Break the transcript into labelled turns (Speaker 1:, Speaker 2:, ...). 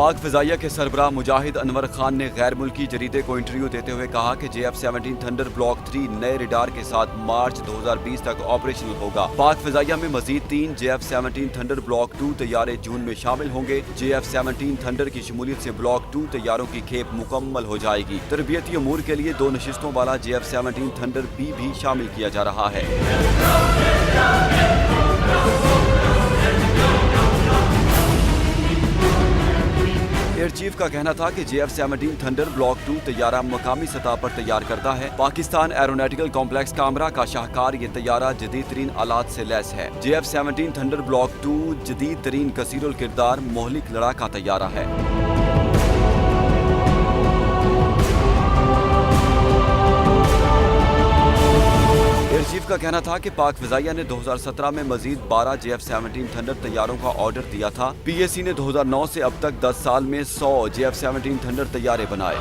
Speaker 1: पाक फिजाइया के सरबराह मुजाहिद अनवर खान ने गैर मुल्की जरीदे को इंटरव्यू देते हुए कहा कि JF-17 थंडर ब्लॉक 3 नए रडार के साथ मार्च 2020 तक ऑपरेशनल होगा। पाक फिजाइया में मजीद 3 JF-17 थंडर ब्लॉक 2 तैयारे जून में शामिल होंगे। JF-17 थंडर की शमूलियत से ब्लॉक 2 तैयारों की खेप मुकम्मल हो जाएगी। तरबियती अमूर के लिए 2 नशिस्तों वाला JF-17 थंडर B भी शामिल किया जा रहा है। एयर चीफ का कहना था कि JF-17 थंडर ब्लॉक 2 तैयारा मकामी सतह पर तैयार करता है। पाकिस्तान एरोनॉटिकल कॉम्प्लेक्स कामरा का शाहकार ये तैयारा जदीद तरीन आलात से लैस है। JF-17 थंडर ब्लॉक 2 जदीद तरीन कसीरुल किरदार मोहलिक लड़ाका तैयारा है। एयर चीफ का कहना था कि पाक फिजाइया ने 2017 में मजीद 12 JF-17 थंडर तैयारों का ऑर्डर दिया था। PAC ने 2009 से अब तक 10 साल में 100 JF-17 थंडर तैयारे बनाए।